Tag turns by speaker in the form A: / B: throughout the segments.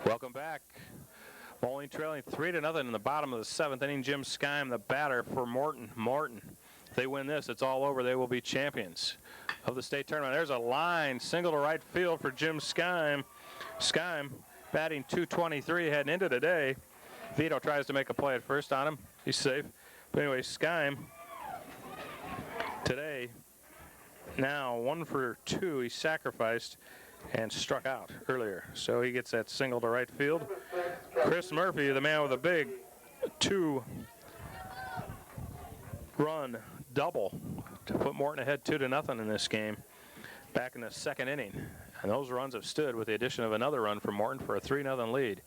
A: Welcome back. Moline trailing 3-0 in the bottom of the 7th inning. Jim Skeim, the batter for Morton. If they win this, it's all over. They will be champions of the state tournament. There's a line, single to right field for Jim Skeim. Skeim batting .223 heading into today. Vito tries to make a play at first on him. He's safe. But anyway, Skeim today now 1 for 2. He sacrificed and struck out earlier. So he gets that single to right field. Chris Murphy, the man with a big 2-run double to put Morton ahead 2-0 in this game back in the 2nd inning. And those runs have stood with the addition of another run from Morton for a 3-0 lead.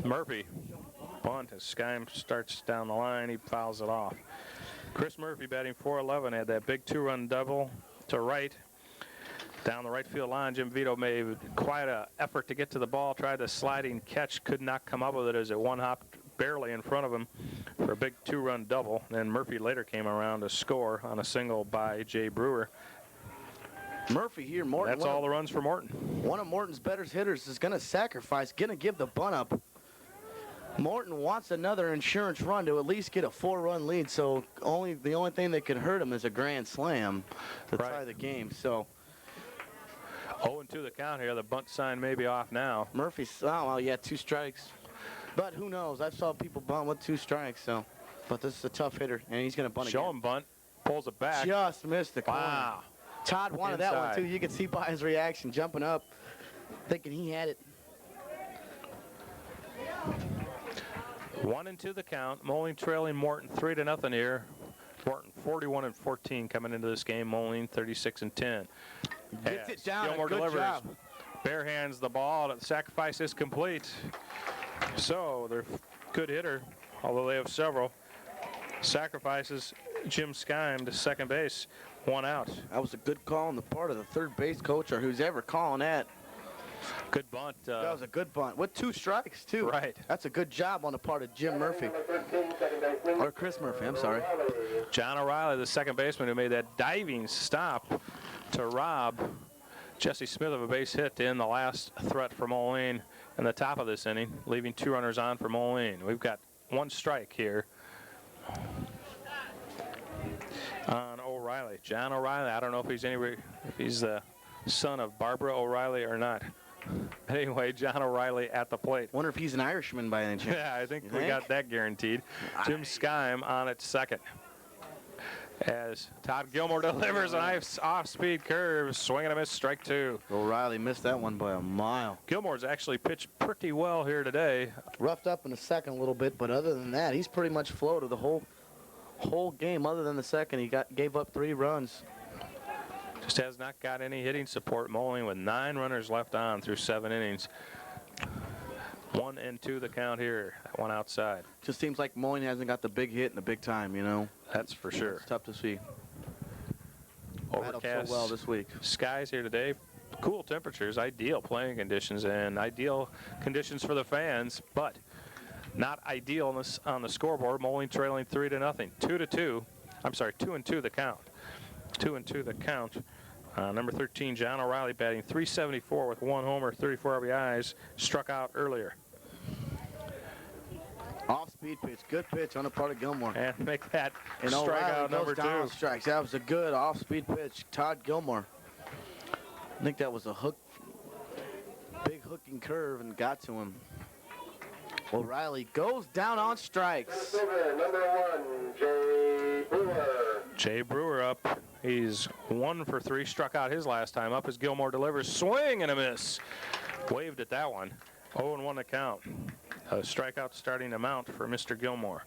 A: Murphy bunt as Skeim starts down the line. He fouls it off. Chris Murphy batting .411 had that big 2-run double to right. Down the right field line, Jim Vito made quite an effort to get to the ball, tried the sliding catch, could not come up with it as it one hopped barely in front of him for a big 2-run double. Then Murphy later came around to score on a single by Jay Brewer.
B: Murphy here, Morton.
A: That's all the runs for Morton.
B: One of Morton's better hitters is going to sacrifice, going to give the bunt up. Morton wants another insurance run to at least get a 4-run lead, so the only thing that could hurt him is a grand slam to tie the game. So
A: 0-2 the count here. The bunt sign may be off now.
B: Murphy's, oh, well, yeah, 2 strikes. But who knows? I saw people bunt with 2 strikes, so. But this is a tough hitter, and he's going to bunt again.
A: Show him bunt. Pulls it back.
B: Just missed the corner.
A: Wow.
B: Todd wanted that one, too. You could see by his reaction, jumping up, thinking he had it.
A: 1-2 the count. Moline trailing Morton 3-0 here. Morton 41-14 coming into this game. Moline 36-10.
B: Gets it down.
A: Gilmore
B: good
A: delivers.
B: Job.
A: Bare hands the ball. The sacrifice is complete. So they're good hitter, although they have several. Sacrifices Jim Skeim to second base. 1 out.
B: That was a good call on the part of the third base coach or who's ever calling that.
A: Good bunt.
B: That was a good bunt with 2 strikes, too.
A: Right.
B: That's a good job on the part of Jim Murphy. Or Chris Murphy, I'm sorry.
A: John O'Reilly, the second baseman who made that diving stop to rob Jesse Smith of a base hit to end the last threat for Moline in the top of this inning, leaving 2 runners on for Moline. We've got 1 strike here on O'Reilly. John O'Reilly, I don't know if he's the son of Barbara O'Reilly or not. Anyway, John O'Reilly at the plate.
B: Wonder if he's an Irishman by any chance.
A: Yeah, I think we got that guaranteed. Jim Skeim on at second. As Todd Gilmore delivers a nice off-speed curve, swing and a miss, strike 2.
B: O'Reilly missed that one by a mile.
A: Gilmore's actually pitched pretty well here today.
B: Roughed up in the second a little bit, but other than that, he's pretty much floated the whole game. Other than the second, he gave up 3 runs.
A: Just has not got any hitting support. Moline with 9 runners left on through 7 innings. 1-2 the count here. That one outside.
B: Just seems like Moline hasn't got the big hit in the big time, you know.
A: That's for sure.
B: It's tough to see.
A: Overcast
B: so well this week.
A: Skies here today. Cool temperatures, ideal playing conditions, and ideal conditions for the fans, but not ideal on the scoreboard. Moline trailing 3-0. 2-2. I'm sorry, 2-2 the count. 2-2 the count. Number 13, John O'Reilly, batting .374 with 1 homer, 34 RBIs, struck out earlier.
B: Off-speed pitch, good pitch on the part of Gilmore.
A: And make that
B: and
A: strikeout number 2.
B: Strikes. That was a good off-speed pitch. Todd Gilmore. I think that was a big hooking curve and got to him. O'Reilly goes down on strikes.
C: Number 1, Jay Brewer.
A: Jay Brewer up. He's 1 for 3, struck out his last time up as Gilmore delivers. Swing and a miss. Waved at that one. 0-1 the count. A strikeout starting to mount for Mr. Gilmore.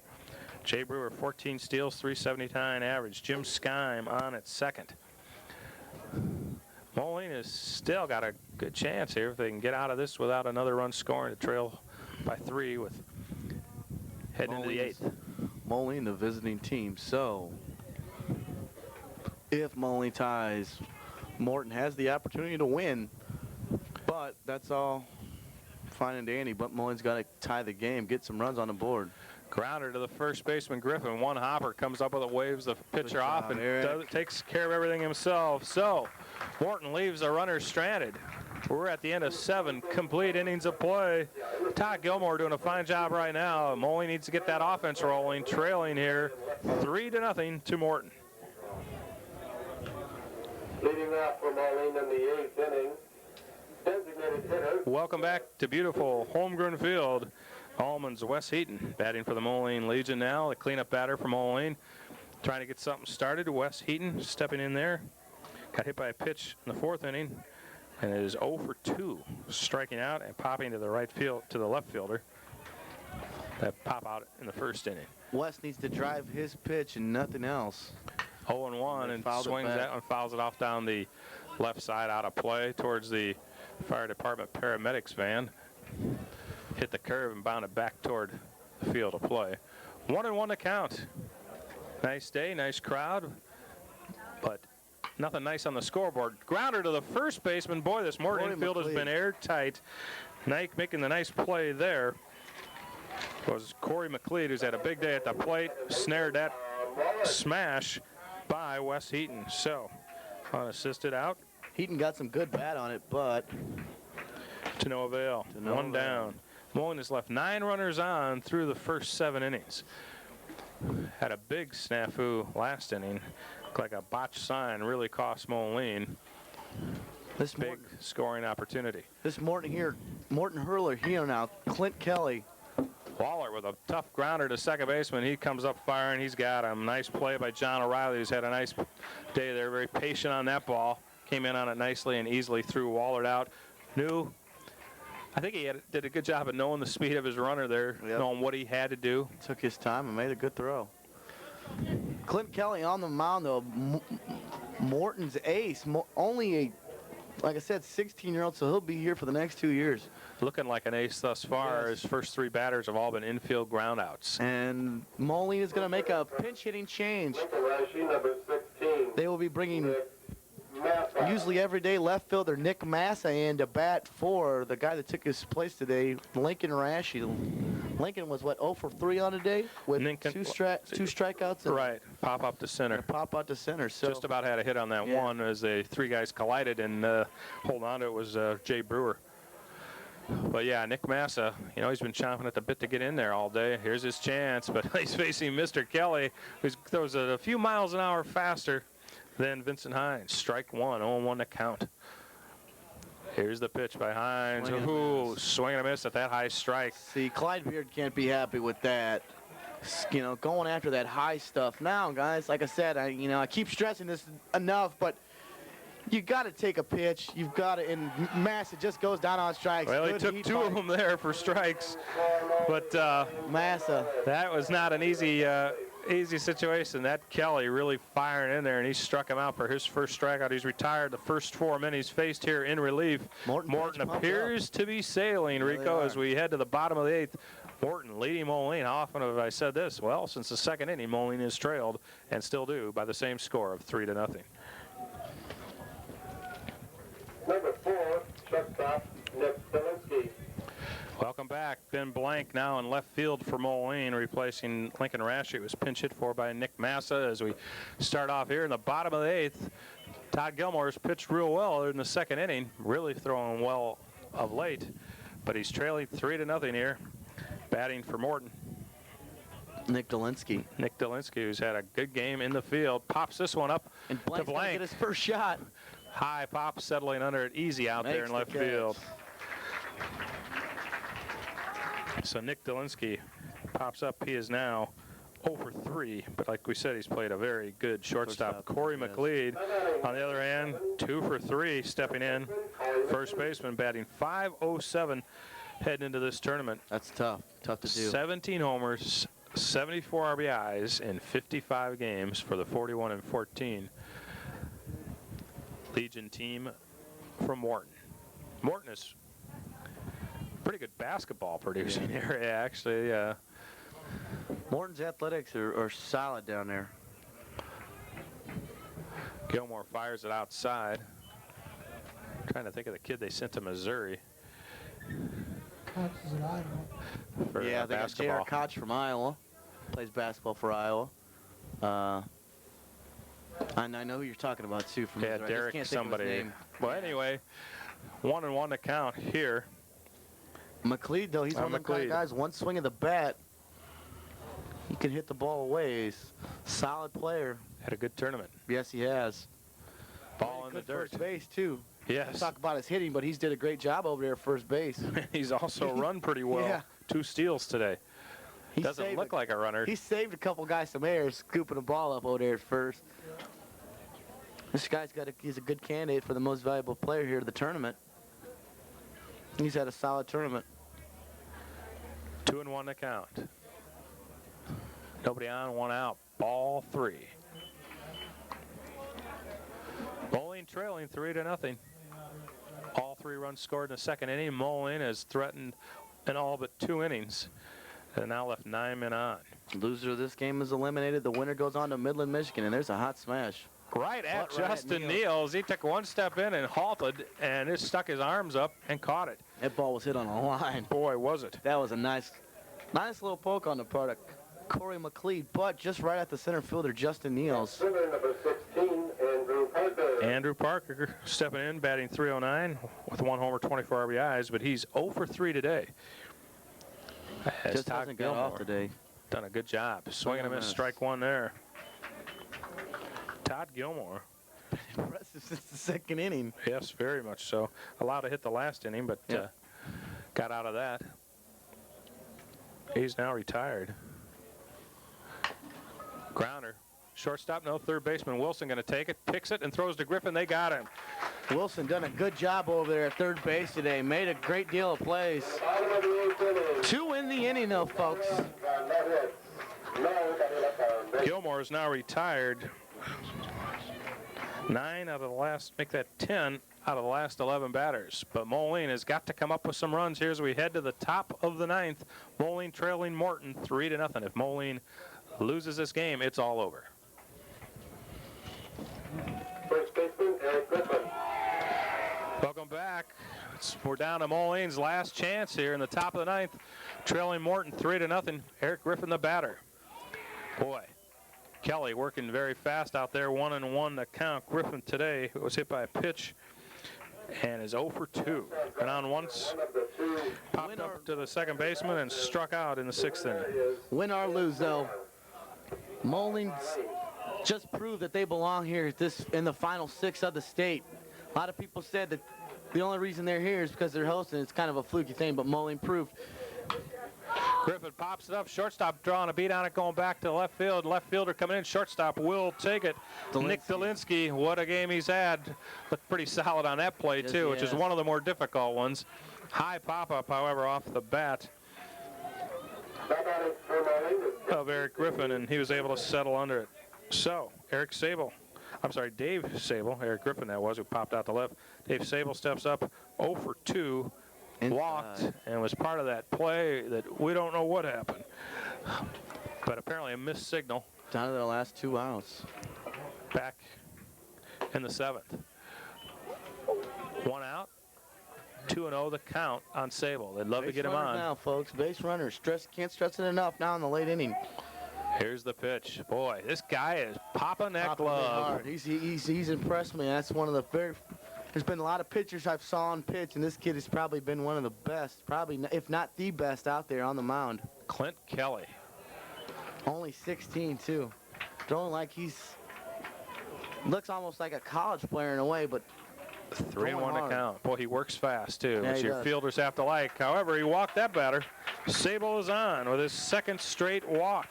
A: Jay Brewer, 14 steals, .379 average. Jim Skeim on at second. Moline has still got a good chance here if they can get out of this without another run scoring to trail by 3 with heading into the 8th.
B: Moline, the visiting team. So if Moline ties, Morton has the opportunity to win, but that's all fine and dandy. But Moline's got to tie the game, get some runs on the board.
A: Grounder to the first baseman Griffin. One hopper comes up with it, waves the pitcher off, and takes care of everything himself. So Morton leaves the runner stranded. We're at the end of 7 complete innings of play. Todd Gilmore doing a fine job right now. Moline needs to get that offense rolling, trailing here 3-0 to Morton.
C: Leading off for Moline in the 8th inning. Designated hitter.
A: Welcome back to beautiful Holmgren Field. Allman's Wes Heaton batting for the Moline Legion now. The cleanup batter for Moline. Trying to get something started. Wes Heaton stepping in there. Got hit by a pitch in the 4th inning. And it is 0 for 2. Striking out and popping to the right field, to the left fielder. That pop out in the 1st inning.
B: Wes needs to drive his pitch and nothing else.
A: 0-1 and swings that one, fouls it off down the left side out of play towards the fire department paramedics van. Hit the curve and bounded back toward the field of play. 1-1 to count. Nice day, nice crowd, but nothing nice on the scoreboard. Grounder to the first baseman. Boy, this Morton infield has been airtight. Nike making the nice play there was Corey McLeod, who's had a big day at the plate, snared that smash by Wes Heaton. So, unassisted out.
B: Heaton got some good bat on it, but
A: to no avail. One down. Moline has left 9 runners on through the first 7 innings. Had a big snafu last inning. Looked like a botched sign really cost Moline. This big scoring opportunity.
B: This Morton hurler here now, Clint Kelly.
A: Waller with a tough grounder to second baseman. He comes up firing. He's got him. Nice play by John O'Reilly, who's had a nice day there. Very patient on that ball. Came in on it nicely and easily threw Waller out. I think he did a good job of knowing the speed of his runner there, knowing what he had to do.
B: Took his time and made a good throw. Clint Kelly on the mound, though. Morton's ace. Like I said, 16-year-old, so he'll be here for the next 2 years.
A: Looking like an ace thus far. His first 3 batters have all been infield groundouts.
B: And Moline is going to make a pinch-hitting change.
C: Number 16.
B: They will be bringing usually everyday left fielder Nick Massa in to bat for the guy that took his place today, Lincoln Rashi. Lincoln was, 0 for 3 on today with two strikeouts?
A: Right, pop up to center.
B: Pop out to center. So
A: just about had a hit on that one as the 3 guys collided, and holding on to it was Jay Brewer. But yeah, Nick Massa, he's been chomping at the bit to get in there all day. Here's his chance, but he's facing Mr. Kelly, who throws it a few miles an hour faster than Vincent Hines. Strike 1, 0-1 to count. Here's the pitch by Hines. Swing and a miss at that high strike.
B: See, Clyde Beard can't be happy with that. Going after that high stuff. Now, guys, like I said, I keep stressing this enough, but you got to take a pitch. You've got to, and Massa just goes down on strikes.
A: Well, he took 2 of them there for strikes, but
B: Massa.
A: That was not an easy situation. That Kelly really firing in there, and he struck him out for his first strikeout. He's retired the first 4 men he's faced here in relief. Morton appears to be sailing, Rico, as we head to the bottom of the 8th. Morton leading Moline. How often have I said this? Well, since the 2nd inning, Moline is trailed and still do by the same score of 3-0.
C: Number 4, shortstop, Nick Zielinski.
A: Welcome back. Ben Blank now in left field for Moline, replacing Lincoln Rashi. It was pinch hit for by Nick Massa as we start off here in the bottom of the 8th. Todd Gilmore has pitched real well in the 2nd inning, really throwing well of late, but he's trailing 3-0 here. Batting for Morton,
B: Nick Dolinsky.
A: Nick Dolinsky, who's had a good game in the field, pops this one up
B: and
A: to Blank.
B: Get his first shot.
A: High pop, settling under it easy out there in left field. So Nick Dolinsky pops up. He is now 0 for 3, but like we said, he's played a very good shortstop. Corey McLeod, on the other hand, 2 for 3, stepping in. First baseman batting .507 heading into this tournament.
B: That's tough to do. 17
A: homers, 74 RBIs in 55 games for the 41-14 Legion team from Morton. Morton is pretty good basketball producing area, actually.
B: Morton's athletics are solid down there.
A: Gilmore fires it outside. Trying to think of the kid they sent to Missouri.
D: Koch is at Iowa.
B: Yeah, they got J.R. Koch from Iowa. Plays basketball for Iowa. I know who you're talking about, too. From
A: Derek somebody. Well, anyway, 1-1 to count here.
B: McLeod, though, he's one of the kind of
A: McLeod.
B: guys, one swing of the bat, he can hit the ball away. He's a solid player.
A: Had a good tournament.
B: Yes, he has.
A: Ball in the
B: Good
A: dirt.
B: first base, too.
A: Yes.
B: Talk about his hitting, but he's did a great job over there at first base.
A: He's also run pretty well.
B: Yeah.
A: 2 steals today.
B: He
A: Doesn't
B: saved
A: look like a runner.
B: He saved a couple guys some air, scooping the ball up over there at first. This guy's he's a good candidate for the most valuable player here at the tournament. He's had a solid tournament.
A: 2-1 to count. Nobody on, 1 out. Ball 3. Moline trailing 3-0. All 3 runs scored in the second inning. Moline has threatened in all but 2 innings. And now left 9 men on.
B: Loser of this game is eliminated. The winner goes on to Midland, Michigan, and there's a hot smash.
A: Right at
B: Right at
A: Justin
B: Niels.
A: Niels. He took 1 step in and halted and just stuck his arms up and caught it.
B: That ball was hit on a line.
A: Boy, was it.
B: That was a nice little poke on the part of Corey McLeod, but just right at the center fielder, Justin Niels.
C: Hitter number 16, Andrew Parker.
A: Andrew Parker stepping in, batting .309 with 1 homer, 24 RBIs, but he's 0 for 3 today. As
B: Just
A: Todd
B: hasn't got off today.
A: done a good job. Swinging and a miss, strike 1 there. Todd Gilmore,
B: Impressive since the second inning.
A: yes, very much so. Allowed to hit the last inning, but
B: Yeah.
A: got out of that. He's now retired. Grounder, shortstop, no, third baseman Wilson going to take it, picks it, and throws to Griffin. They got him.
B: Wilson done a good job over there at third base today. Made a great deal of plays.
C: Bottom of the 8th inning.
B: 2 in the inning, though, folks.
C: No hits. No left arm.
A: Gilmore is now retired. 9 out of the last, make that 10 out of the last 11 batters. But Moline has got to come up with some runs here as we head to the top of the 9th. Moline trailing Morton 3-0. If Moline loses this game, it's all over.
C: First baseman, Eric Griffin.
A: Welcome back. We're down to Moline's last chance here in the top of the 9th. Trailing Morton 3-0. Eric Griffin, the batter. Boy, Kelly working very fast out there. 1-1 to count. Griffin today was hit by a pitch and is 0 for 2. Been on once,
C: One of the 2
A: popped up to the second baseman and struck out in the 6th inning.
B: Win or lose, though, Moline just proved that they belong here in the final 6 of the state. A lot of people said that the only reason they're here is because they're hosting. It's kind of a fluky thing, but Moline proved.
A: Griffin pops it up. Shortstop drawing a beat on it, going back to left field. Left fielder coming in. Shortstop will take it. Nick Dolinsky, what a game he's had. Looked pretty solid on that play,
B: Yes,
A: too,
B: he
A: which is
B: has.
A: one of the more difficult ones. High pop-up, however, off the bat
C: Back on it for Moline.
A: of Eric Griffin, and he was able to settle under it. So, Dave Sable, Eric Griffin that was, who popped out to left. Dave Sable steps up 0 for 2. Walked and was part of that play that we don't know what happened. But apparently a missed signal
B: Down to their last 2 outs.
A: back in the 7th. 1 out, 2-0 the count on Sable. They'd love to
B: Base
A: get him
B: runners
A: on.
B: now, folks. Base runners. Can't stress it enough now in the late inning.
A: Here's the pitch. Boy, this guy is popping that
B: Popping it
A: glove.
B: hard. He's impressed me. That's one of the there's been a lot of pitchers I've saw on pitch, and this kid has probably been one of the best, probably if not the best out there on the mound.
A: Clint Kelly.
B: Only 16 too. Throwing like looks almost like a college player in a way, but
A: 3-1 to
B: hard.
A: count. Boy, he works fast, too,
B: Yeah,
A: which
B: he
A: your
B: does.
A: fielders have to like. However, he walked that batter. Sable is on with his 2nd straight walk.